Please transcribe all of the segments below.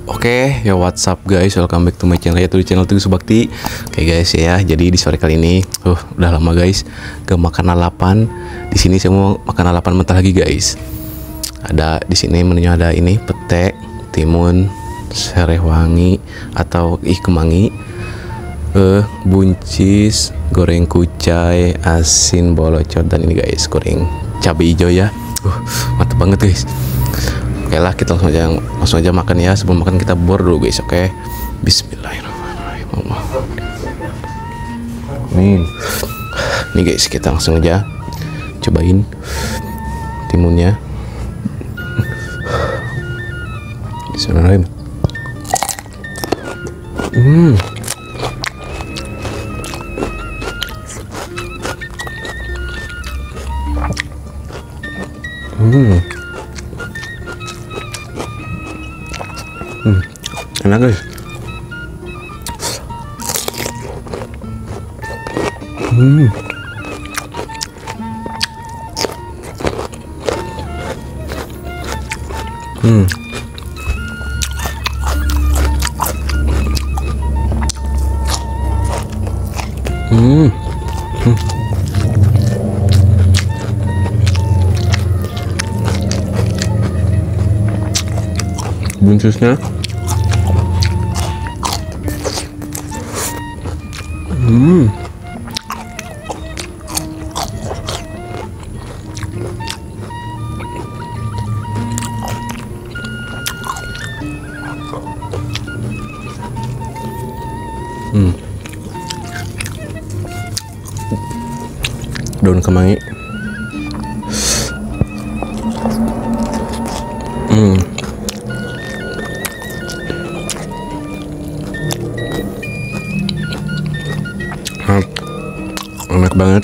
Oke, ya what's up guys, welcome back to my channel, yaitu di channel Teguh Subakti. Oke guys ya, jadi di sore kali ini, udah lama guys ke makan lalapan. Di sini saya mau makan lalapan mentah lagi guys. Ada di sini menunya ada ini pete, timun, sereh wangi atau kemangi, buncis, goreng kucai, asin bolocot, dan ini guys goreng cabai hijau ya. Mantap banget guys. Oke lah, kita langsung aja makan ya. Sebelum makan kita bor dulu guys. Oke, bismillahirrahmanirrahim. Nih guys, kita langsung aja cobain timunnya. Bismillahirrahmanirrahim. Enak guys. Buncisnya daun kemangi. Enak banget.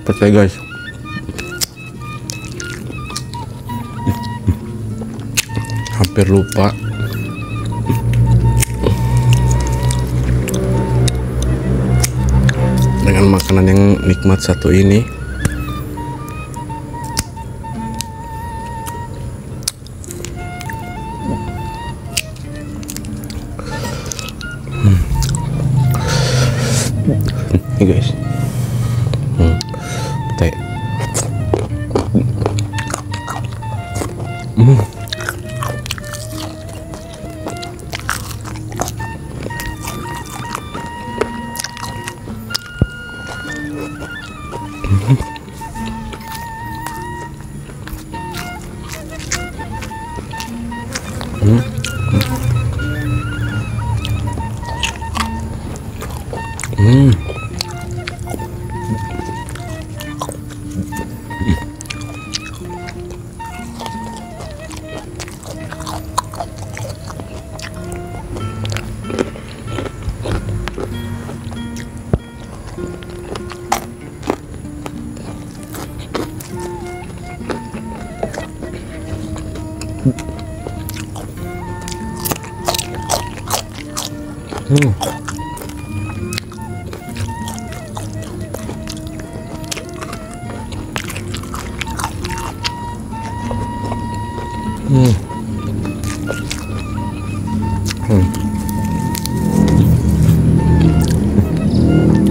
Percaya guys, hampir lupa dengan makanan yang nikmat satu ini. Ini guys, teh.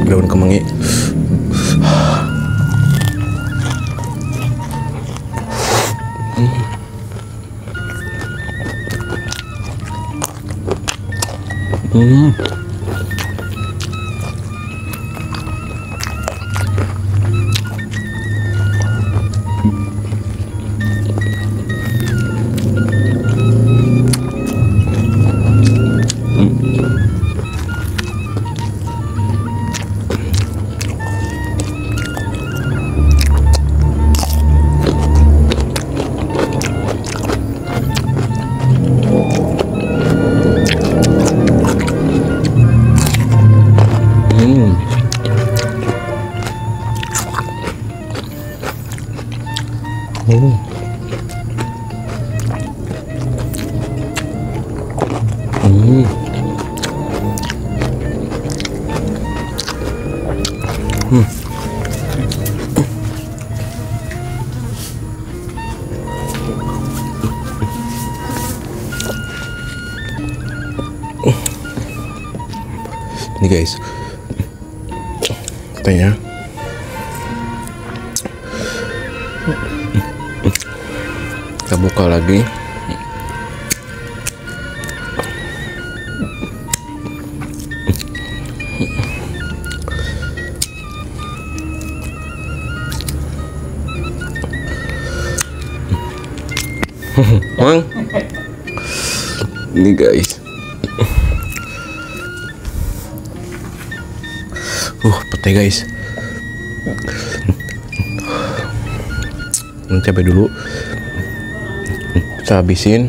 Daun kemangi. Nih guys, tanya. Kita buka lagi. Mang, ini guys, pete guys. Cabai dulu, kita habisin.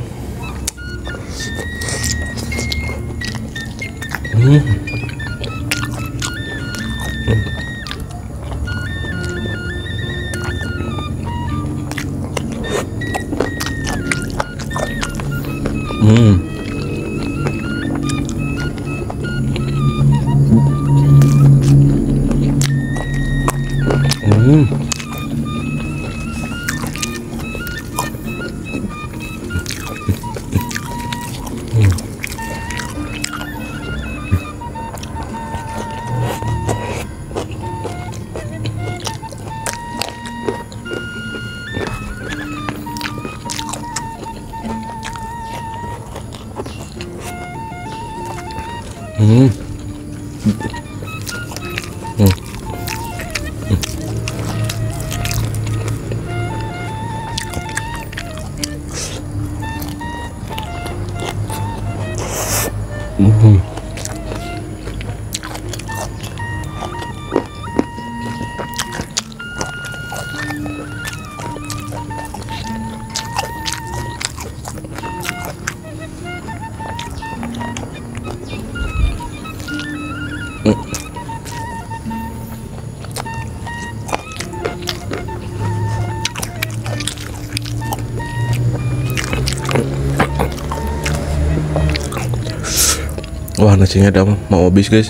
Wah, nasinya udah mau habis guys.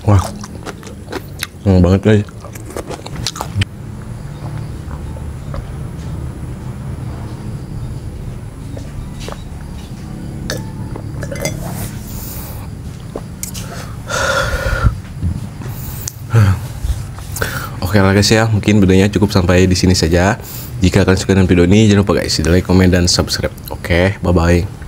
Wah, enak banget guys. Oke lah guys ya, mungkin videonya cukup sampai di sini saja. Jika kalian suka dengan video ini, jangan lupa guys, like, komen, dan subscribe. Oke, bye bye.